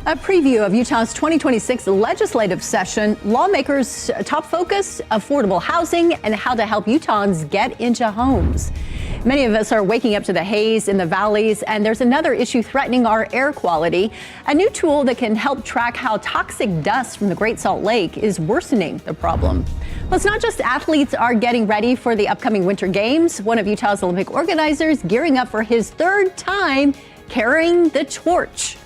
A preview of Utah's 2026 legislative session. Lawmakers' top focus, affordable housing and how to help Utahns get into homes. Many of us are waking up to the haze in the valleys, and there's another issue threatening our air quality. A new tool that can help track how toxic dust from the Great Salt Lake is worsening the problem. Well, it's not just athletes are getting ready for the upcoming Winter Games. One of Utah's Olympic organizers gearing up for his third time carrying the torch.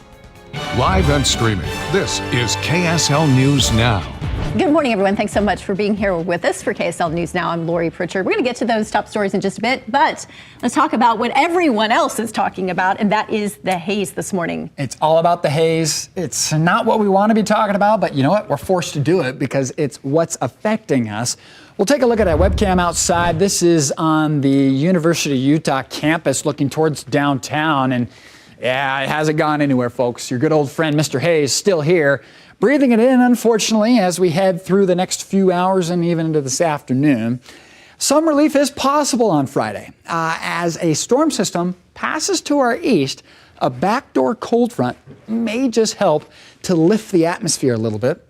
Live and streaming, this is KSL News Now. Good morning, everyone. Thanks so much for being here with us for KSL News Now. I'm Lori Pritchard. We're going to get to those top stories in just a bit, but let's talk about what everyone else is talking about, and that is the haze this morning. It's all about the haze. It's not what we want to be talking about, but you know what? We're forced to do it because it's what's affecting us. We'll take a look at a webcam outside. This is on the University of Utah campus looking towards downtown, and yeah, it hasn't gone anywhere, folks. Your good old friend, Mr. Hayes, still here, breathing it in, unfortunately, as we head through the next few hours and even into this afternoon. Some relief is possible on Friday. As a storm system passes to our east, a backdoor cold front may just help to lift the atmosphere a little bit.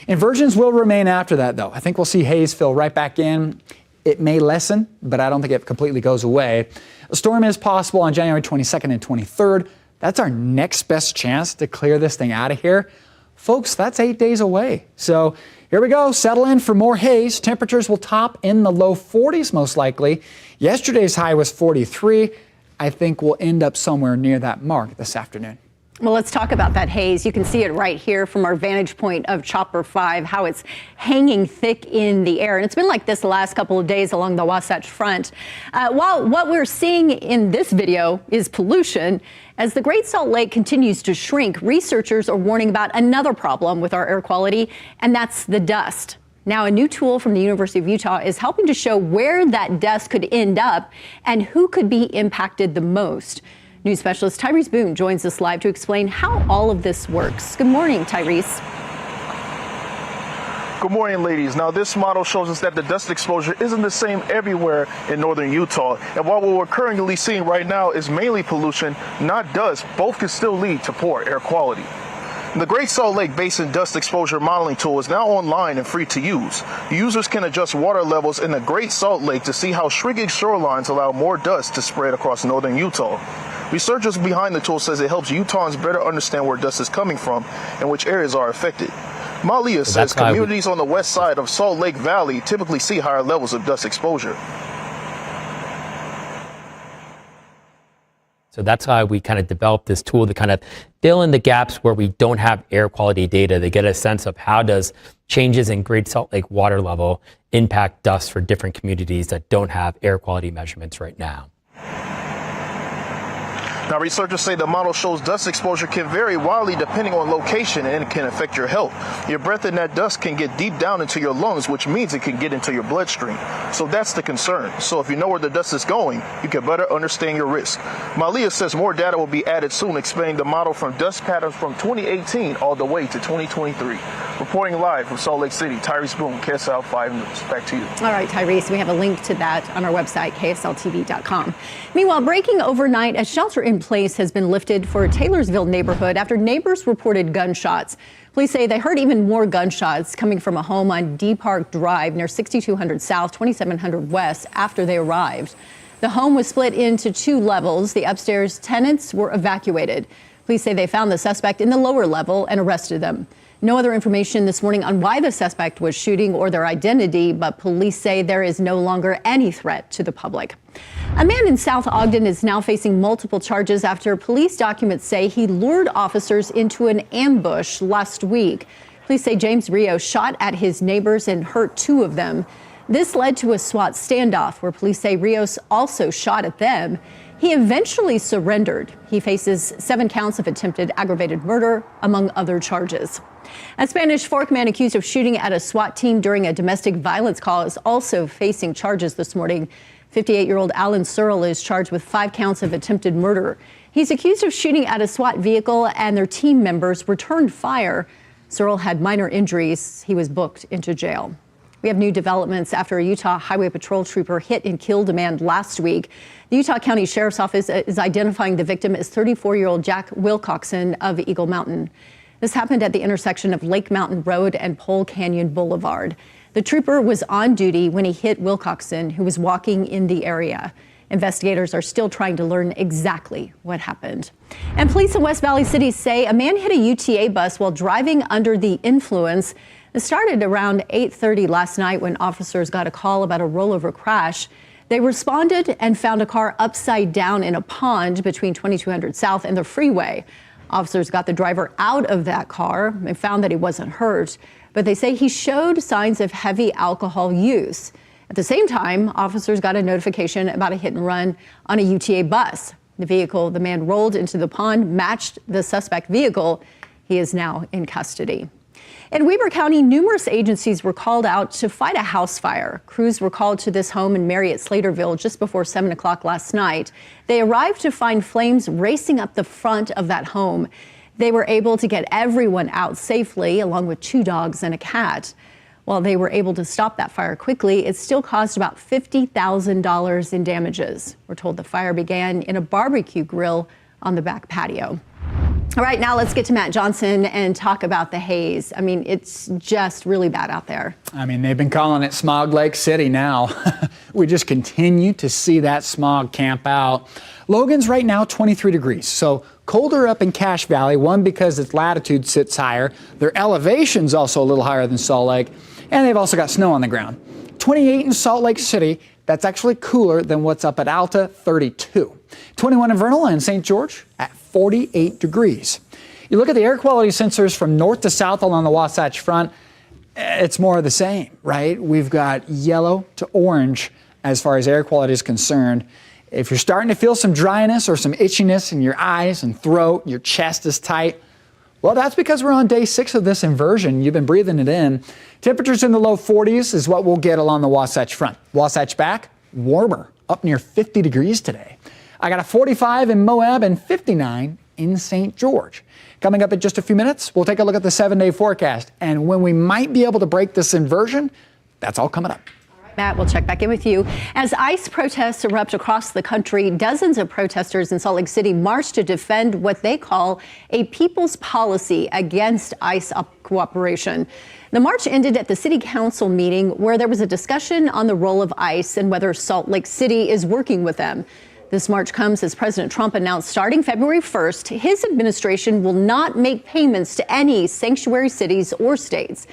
Inversions will remain after that, though. I think we'll see haze fill right back in. It may lessen, but I don't think it completely goes away. A storm is possible on January 22nd and 23rd. That's our next best chance to clear this thing out of here. Folks, that's 8 days away. So here we go. Settle in for more haze. Temperatures will top in the low 40s most likely. Yesterday's high was 43. I think we'll end up somewhere near that mark this afternoon. Well, let's talk about that haze. You can see it right here from our vantage point of Chopper 5, how it's hanging thick in the air. And it's been like this the last couple of days along the Wasatch Front. While what we're seeing in this video is pollution, as the Great Salt Lake continues to shrink, researchers are warning about another problem with our air quality, and that's the dust. Now, a new tool from the University of Utah is helping to show where that dust could end up and who could be impacted the most. News specialist Tyrese Boone joins us live to explain how all of this works. Good morning, Tyrese. Good morning, ladies. Now, this model shows us that the dust exposure isn't the same everywhere in northern Utah. And while what we're currently seeing right now is mainly pollution, not dust, both can still lead to poor air quality. The Great Salt Lake Basin Dust Exposure Modeling Tool is now online and free to use. Users can adjust water levels in the Great Salt Lake to see how shrinking shorelines allow more dust to spread across northern Utah. Researchers behind the tool says it helps Utahns better understand where dust is coming from and which areas are affected. Malia says communities on the west side of Salt Lake Valley typically see higher levels of dust exposure. So that's how we kind of developed this tool to kind of fill in the gaps where we don't have air quality data to get a sense of how does changes in Great Salt Lake water level impact dust for different communities that don't have air quality measurements right now. Now, researchers say the model shows dust exposure can vary wildly depending on location and it can affect your health. Your breath in that dust can get deep down into your lungs, which means it can get into your bloodstream. So that's the concern. So if you know where the dust is going, you can better understand your risk. Malia says more data will be added soon, explaining the model from dust patterns from 2018 all the way to 2023. Reporting live from Salt Lake City, Tyrese Boone, KSL 5 News. Back to you. All right, Tyrese, we have a link to that on our website, ksltv.com. Meanwhile, breaking overnight, a shelter-in-place has been lifted for a Taylorsville neighborhood after neighbors reported gunshots. Police say they heard even more gunshots coming from a home on D Park Drive near 6200 South, 2700 West after they arrived. The home was split into two levels. The upstairs tenants were evacuated. Police say they found the suspect in the lower level and arrested them. No other information this morning on why the suspect was shooting or their identity, but police say there is no longer any threat to the public. A man in South Ogden is now facing multiple charges after police documents say he lured officers into an ambush last week. Police say James Rio shot at his neighbors and hurt two of them. This led to a SWAT standoff where police say Rios also shot at them. He eventually surrendered. He faces 7 counts of attempted aggravated murder, among other charges. A Spanish Fork man accused of shooting at a SWAT team during a domestic violence call is also facing charges this morning. 58-year-old Alan Searle is charged with 5 counts of attempted murder. He's accused of shooting at a SWAT vehicle and their team members returned fire. Searle had minor injuries. He was booked into jail. We have new developments after a Utah Highway Patrol trooper hit and killed a man last week. The Utah County Sheriff's Office is identifying the victim as 34-year-old Jack Wilcoxon of Eagle Mountain. This happened at the intersection of Lake Mountain Road and Pole Canyon Boulevard. The trooper was on duty when he hit Wilcoxon, who was walking in the area. Investigators are still trying to learn exactly what happened. And police in West Valley City say a man hit a UTA bus while driving under the influence. It started around 8:30 last night when officers got a call about a rollover crash. They responded and found a car upside down in a pond between 2200 South and the freeway. Officers got the driver out of that car and found that he wasn't hurt, but they say he showed signs of heavy alcohol use. At the same time, officers got a notification about a hit and run on a UTA bus. The vehicle the man rolled into the pond matched the suspect vehicle. He is now in custody. In Weber County, numerous agencies were called out to fight a house fire. Crews were called to this home in Marriott Slaterville just before 7 o'clock last night. They arrived to find flames racing up the front of that home. They were able to get everyone out safely, along with 2 dogs and a cat. While they were able to stop that fire quickly, it still caused about $50,000 in damages. We're told the fire began in a barbecue grill on the back patio. All right, now let's get to Matt Johnson and talk about the haze. I mean, it's just really bad out there. I mean, they've been calling it Smog Lake City now. We just continue to see that smog camp out. Logan's right now 23 degrees, so colder up in Cache Valley, one because its latitude sits higher. Their elevation's also a little higher than Salt Lake, and they've also got snow on the ground. 28 in Salt Lake City. That's actually cooler than what's up at Alta, 32. 21 in Vernal and St. George at 48 degrees. You look at the air quality sensors from north to south along the Wasatch Front, it's more of the same, right? We've got yellow to orange as far as air quality is concerned. If you're starting to feel some dryness or some itchiness in your eyes and throat, your chest is tight, well, that's because we're on day 6 of this inversion. You've been breathing it in. Temperatures in the low 40s is what we'll get along the Wasatch Front. Wasatch back, warmer, up near 50 degrees today. I got a 45 in Moab and 59 in St. George. Coming up in just a few minutes, we'll take a look at the 7-day forecast and when we might be able to break this inversion. That's all coming up. Matt, we'll check back in with you. As ICE protests erupt across the country, dozens of protesters in Salt Lake City march to defend what they call a people's policy against ICE cooperation. The march ended at the city council meeting where there was a discussion on the role of ICE and whether Salt Lake City is working with them. This march comes as President Trump announced starting February 1st, his administration will not make payments to any sanctuary cities or states.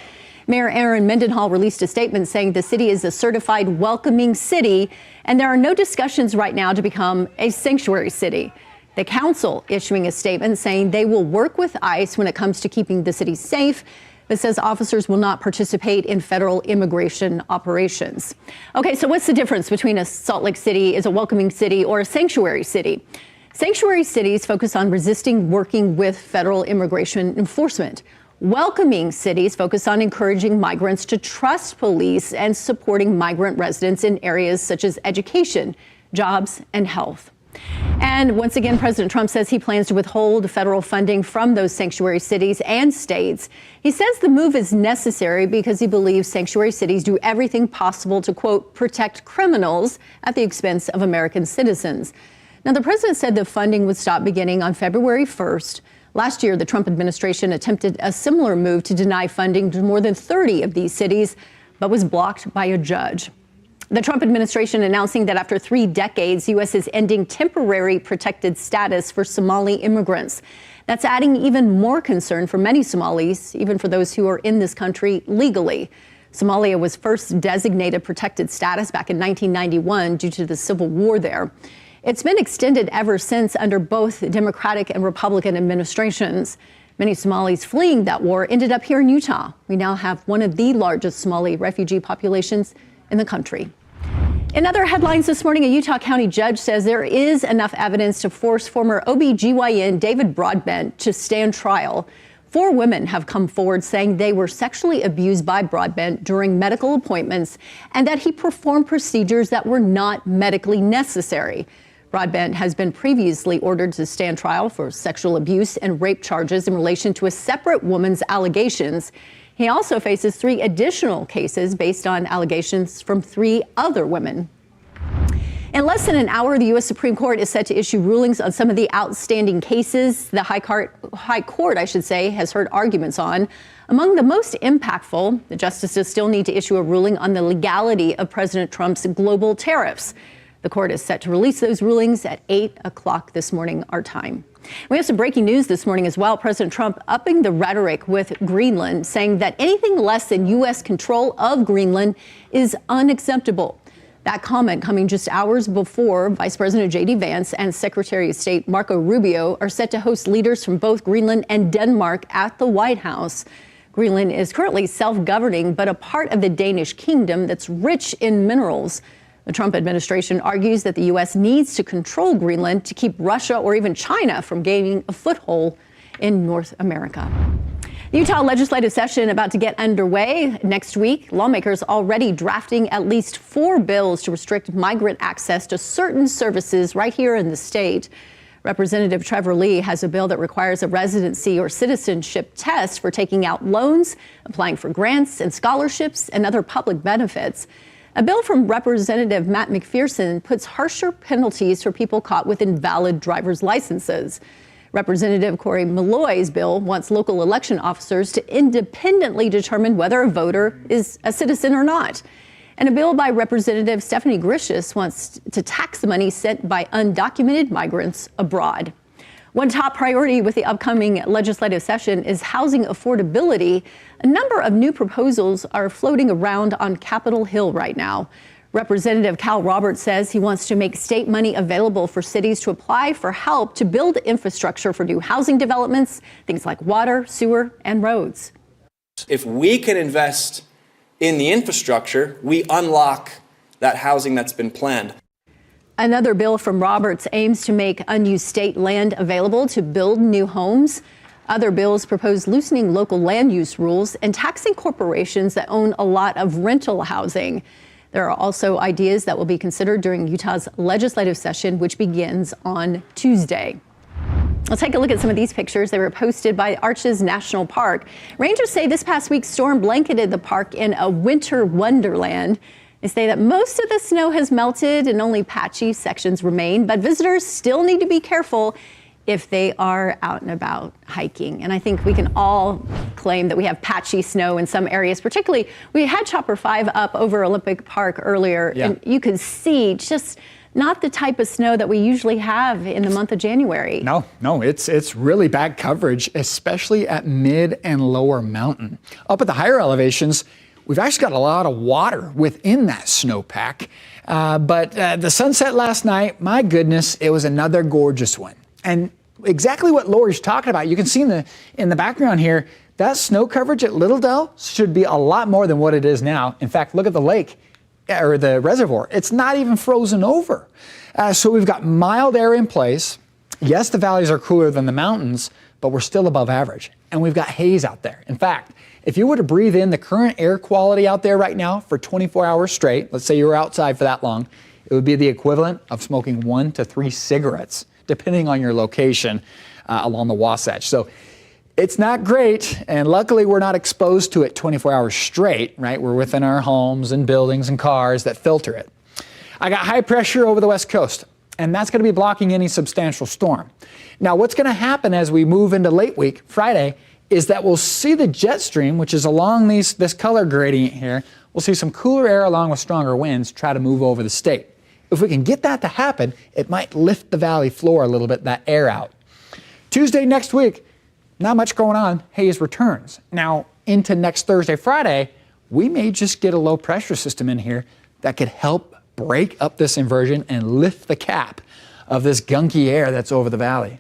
Mayor Aaron Mendenhall released a statement saying the city is a certified welcoming city, and there are no discussions right now to become a sanctuary city. The council issuing a statement saying they will work with ICE when it comes to keeping the city safe, but says officers will not participate in federal immigration operations. Okay, so what's the difference between a Salt Lake City is a welcoming city or a sanctuary city? Sanctuary cities focus on resisting working with federal immigration enforcement. Welcoming cities focus on encouraging migrants to trust police and supporting migrant residents in areas such as education, jobs, and health. And once again, President Trump says he plans to withhold federal funding from those sanctuary cities and states. He says the move is necessary because he believes sanctuary cities do everything possible to, quote, protect criminals at the expense of American citizens. Now, the president said the funding would stop beginning on February 1st. Last year, the Trump administration attempted a similar move to deny funding to more than 30 of these cities, but was blocked by a judge. The Trump administration announcing that after 3 decades, the U.S. is ending temporary protected status for Somali immigrants. That's adding even more concern for many Somalis, even for those who are in this country legally. Somalia was first designated protected status back in 1991 due to the civil war there. It's been extended ever since under both Democratic and Republican administrations. Many Somalis fleeing that war ended up here in Utah. We now have one of the largest Somali refugee populations in the country. In other headlines this morning, a Utah County judge says there is enough evidence to force former OB/GYN David Broadbent to stand trial. 4 women have come forward saying they were sexually abused by Broadbent during medical appointments and that he performed procedures that were not medically necessary. Broadbent has been previously ordered to stand trial for sexual abuse and rape charges in relation to a separate woman's allegations. He also faces 3 additional cases based on allegations from 3 other women. In less than an hour, the U.S. Supreme Court is set to issue rulings on some of the outstanding cases the High Court, has heard arguments on. Among the most impactful, the justices still need to issue a ruling on the legality of President Trump's global tariffs. The court is set to release those rulings at 8 o'clock this morning, our time. We have some breaking news this morning as well. President Trump upping the rhetoric with Greenland, saying that anything less than U.S. control of Greenland is unacceptable. That comment coming just hours before Vice President J.D. Vance and Secretary of State Marco Rubio are set to host leaders from both Greenland and Denmark at the White House. Greenland is currently self-governing, but a part of the Danish kingdom that's rich in minerals. The Trump administration argues that the U.S. needs to control Greenland to keep Russia or even China from gaining a foothold in North America. The Utah legislative session about to get underway next week. Lawmakers already drafting at least 4 bills to restrict migrant access to certain services right here in the state. Representative Trevor Lee has a bill that requires a residency or citizenship test for taking out loans, applying for grants and scholarships, and other public benefits. A bill from Representative Matt McPherson puts harsher penalties for people caught with invalid driver's licenses. Representative Corey Malloy's bill wants local election officers to independently determine whether a voter is a citizen or not. And a bill by Representative Stephanie Grishas wants to tax the money sent by undocumented migrants abroad. One top priority with the upcoming legislative session is housing affordability. A number of new proposals are floating around on Capitol Hill right now. Representative Cal Roberts says he wants to make state money available for cities to apply for help to build infrastructure for new housing developments, things like water, sewer, and roads. If we can invest in the infrastructure, we unlock that housing that's been planned. Another bill from Roberts aims to make unused state land available to build new homes. Other bills propose loosening local land use rules and taxing corporations that own a lot of rental housing. There are also ideas that will be considered during Utah's legislative session, which begins on Tuesday. Let's take a look at some of these pictures. They were posted by Arches National Park. Rangers say this past week's storm blanketed the park in a winter wonderland. They say that most of the snow has melted and only patchy sections remain, but visitors still need to be careful if they are out and about hiking. And I think we can all claim that we have patchy snow in some areas. Particularly, we had Chopper 5 up over Olympic Park earlier, and you could see just not the type of snow that we usually have in the month of January. No, it's really bad coverage, especially at mid and lower mountain. Up at the higher elevations, we've actually got a lot of water within that snowpack. But the sunset last night, my goodness, it was another gorgeous one. And exactly what Lori's talking about, you can see in the background here, that snow coverage at Little Dell should be a lot more than what it is now. In fact, look at the lake, or the reservoir. It's not even frozen over. So we've got mild air in place. Yes, the valleys are cooler than the mountains, but we're still above average. And we've got haze out there. In fact, if you were to breathe in the current air quality out there right now for 24 hours straight, let's say you were outside for that long, it would be the equivalent of smoking 1 to 3 cigarettes, depending on your location along the Wasatch. So it's not great, and luckily we're not exposed to it 24 hours straight, right? We're within our homes and buildings and cars that filter it. I got high pressure over the West Coast, and that's going to be blocking any substantial storm. Now, what's going to happen as we move into late week, Friday, is that we'll see the jet stream, which is along this color gradient here. We'll see some cooler air along with stronger winds try to move over the state. If we can get that to happen, it might lift the valley floor a little bit, that air out. Tuesday next week, not much going on. Haze returns. Now, into next Thursday, Friday, we may just get a low pressure system in here that could help break up this inversion and lift the cap of this gunky air that's over the valley.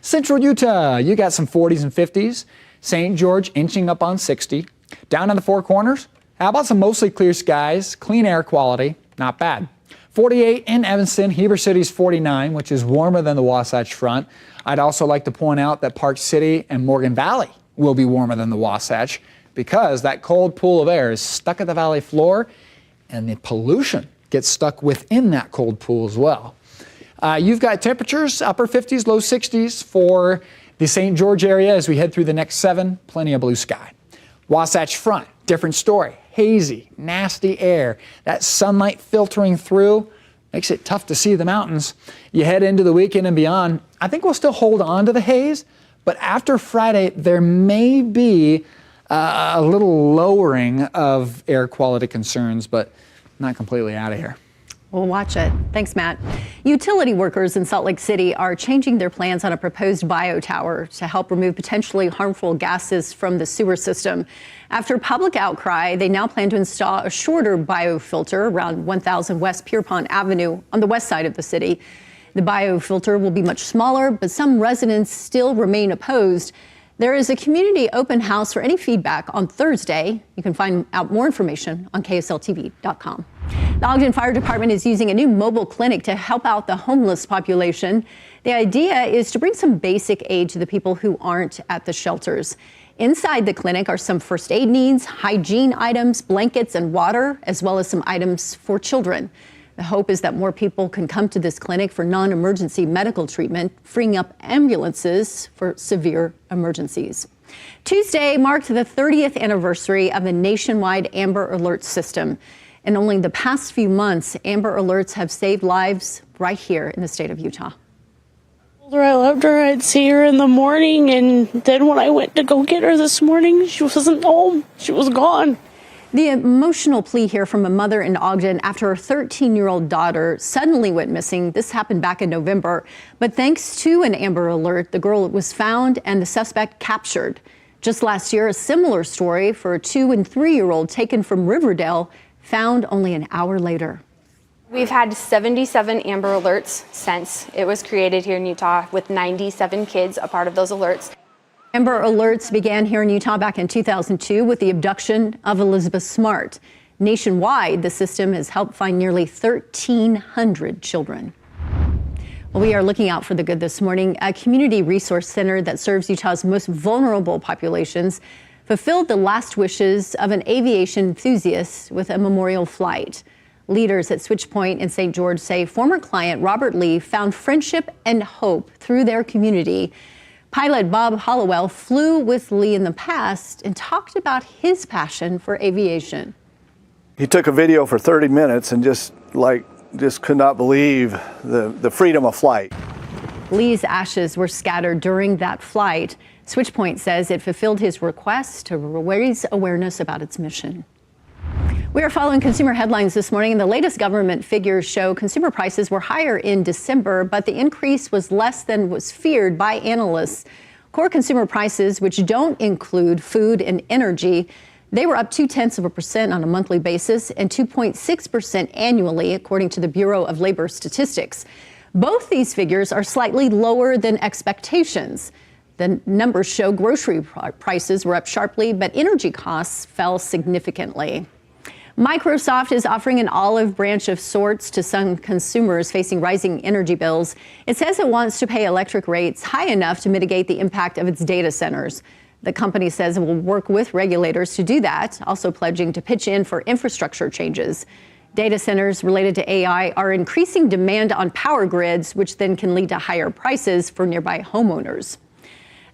Central Utah, you got some 40s and 50s. St. George inching up on 60. Down in the Four Corners, how about some mostly clear skies, clean air quality, not bad. 48 in Evanston, Heber City's 49, which is warmer than the Wasatch Front. I'd also like to point out that Park City and Morgan Valley will be warmer than the Wasatch because that cold pool of air is stuck at the valley floor and the pollution gets stuck within that cold pool as well. You've got temperatures, upper 50s, low 60s for the St. George area as we head through the next 7, plenty of blue sky. Wasatch Front, different story. Hazy, nasty air, that sunlight filtering through, Makes it tough to see the mountains. You head into the weekend and beyond, I think we'll still hold on to the haze, but after Friday, there may be a little lowering of air quality concerns, but not completely out of here. We'll watch it. Thanks, Matt. Utility workers in Salt Lake City are changing their plans on a proposed biotower to help remove potentially harmful gases from the sewer system. After public outcry, they now plan to install a shorter biofilter around 1000 West Pierpont Avenue on the west side of the city. The biofilter will be much smaller, but some residents still remain opposed. There is a community open house for any feedback on Thursday. You can find out more information on KSLTV.com. The Ogden Fire Department is using a new mobile clinic to help out the homeless population. The idea is to bring some basic aid to the people who aren't at the shelters. Inside the clinic are some first aid needs, hygiene items, blankets, and water, as well as some items for children. The hope is that more people can come to this clinic for non-emergency medical treatment, freeing up ambulances for severe emergencies. Tuesday marked the 30th anniversary of the nationwide Amber Alert system. In only the past few months, Amber Alerts have saved lives right here in the state of Utah. I loved her. I'd see her in the morning, and then when I went to go get her this morning, she wasn't home. She was gone. The emotional plea here from a mother in Ogden after her 13-year-old daughter suddenly went missing. This happened back in November. But thanks to an Amber Alert, the girl was found and the suspect captured. Just last year, a similar story for a 2- and 3-year-old taken from Riverdale, found only an hour later. We've had 77 Amber Alerts since it was created here in Utah, with 97 kids a part of those alerts. Amber Alerts began here in Utah back in 2002 with the abduction of Elizabeth Smart. Nationwide, the system has helped find nearly 1,300 children. Well, we are looking out for the good this morning. A community resource center that serves Utah's most vulnerable populations fulfilled the last wishes of an aviation enthusiast with a memorial flight. Leaders at Switch Point in St. George say former client Robert Lee found friendship and hope through their community. Pilot Bob Hollowell flew with Lee in the past and talked about his passion for aviation. He took a video for 30 minutes and just could not believe the freedom of flight. Lee's ashes were scattered during that flight. Switchpoint says it fulfilled his request to raise awareness about its mission. We are following consumer headlines this morning. The latest government figures show consumer prices were higher in December, but the increase was less than was feared by analysts. Core consumer prices, which don't include food and energy, they were up 0.2% on a monthly basis and 2.6% annually, according to the Bureau of Labor Statistics. Both these figures are slightly lower than expectations. The numbers show grocery prices were up sharply, but energy costs fell significantly. Microsoft is offering an olive branch of sorts to some consumers facing rising energy bills. It says it wants to pay electric rates high enough to mitigate the impact of its data centers. The company says it will work with regulators to do that, also pledging to pitch in for infrastructure changes. Data centers related to AI are increasing demand on power grids, which then can lead to higher prices for nearby homeowners.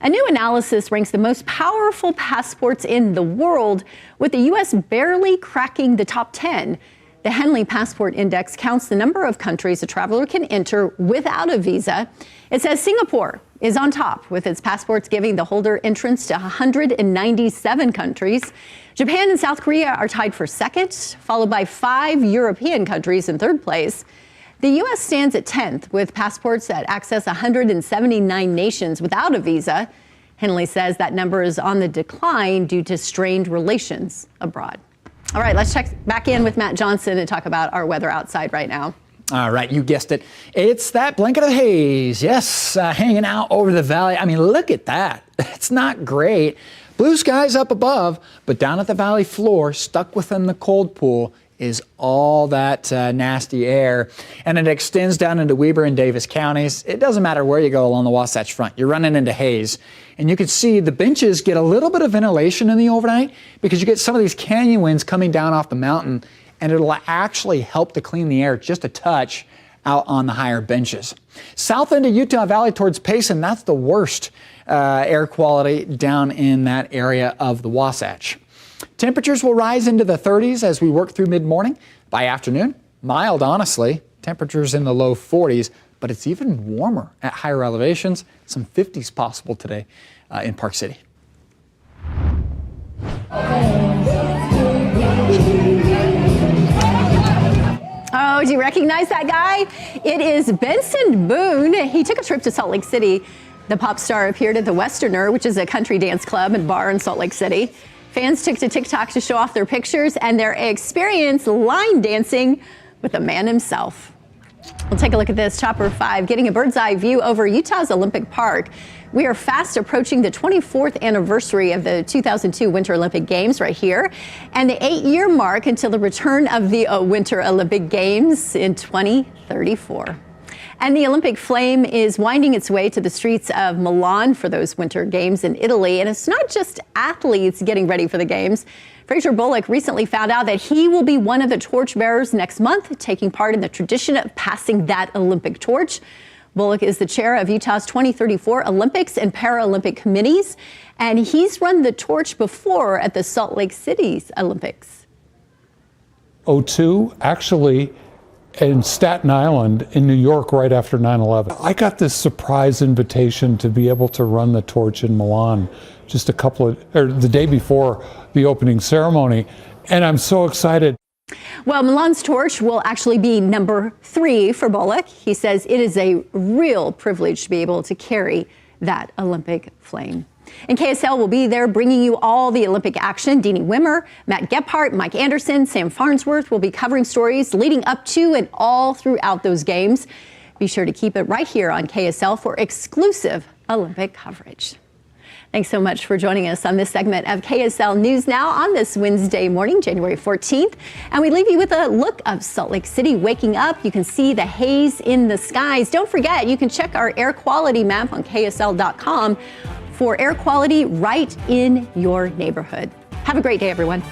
A new analysis ranks the most powerful passports in the world, with the U.S. barely cracking the top 10. The Henley Passport Index counts the number of countries a traveler can enter without a visa. It says Singapore is on top, with its passports giving the holder entrance to 197 countries. Japan and South Korea are tied for second, followed by 5 European countries in third place. The U.S. stands at 10th, with passports that access 179 nations without a visa. Henley says that number is on the decline due to strained relations abroad. All right, let's check back in with Matt Johnson and talk about our weather outside right now. All right, you guessed it. It's that blanket of haze, yes, hanging out over the valley. I mean, look at that. It's not great. Blue skies up above, but down at the valley floor, stuck within the cold pool, is all that nasty air, and it extends down into Weber and Davis counties. It doesn't matter where you go along the Wasatch Front, you're running into haze. And you can see the benches get a little bit of ventilation in the overnight because you get some of these canyon winds coming down off the mountain, and it'll actually help to clean the air just a touch out on the higher benches. South into Utah Valley towards Payson, that's the worst air quality down in that area of the Wasatch. Temperatures will rise into the 30s as we work through mid-morning. By afternoon, mild, honestly. Temperatures in the low 40s, but it's even warmer at higher elevations. Some 50s possible today in Park City. Oh, do you recognize that guy? It is Benson Boone. He took a trip to Salt Lake City. The pop star appeared at the Westerner, which is a country dance club and bar in Salt Lake City. Fans took to TikTok to show off their pictures and their experience line dancing with the man himself. We'll take a look at this. Chopper 5 getting a bird's eye view over Utah's Olympic Park. We are fast approaching the 24th anniversary of the 2002 Winter Olympic Games right here, and the 8-year mark until the return of the Winter Olympic Games in 2034. And the Olympic flame is winding its way to the streets of Milan for those Winter Games in Italy. And it's not just athletes getting ready for the Games. Fraser Bullock recently found out that he will be one of the torchbearers next month, taking part in the tradition of passing that Olympic torch. Bullock is the chair of Utah's 2034 Olympics and Paralympic committees, and he's run the torch before at the Salt Lake City's Olympics. 2002, actually, in Staten Island in New York right after 9/11. I got this surprise invitation to be able to run the torch in Milan just the day before the opening ceremony, and I'm so excited. Well, Milan's torch will actually be number 3 for Bullock. He says it is a real privilege to be able to carry that Olympic flame. And KSL will be there bringing you all the Olympic action. Deanie Wimmer, Matt Gephardt, Mike Anderson, Sam Farnsworth will be covering stories leading up to and all throughout those games. Be sure to keep it right here on KSL for exclusive Olympic coverage. Thanks so much for joining us on this segment of KSL News Now on this Wednesday morning, January 14th. And we leave you with a look of Salt Lake City waking up. You can see the haze in the skies. Don't forget, you can check our air quality map on KSL.com for air quality right in your neighborhood. Have a great day, everyone.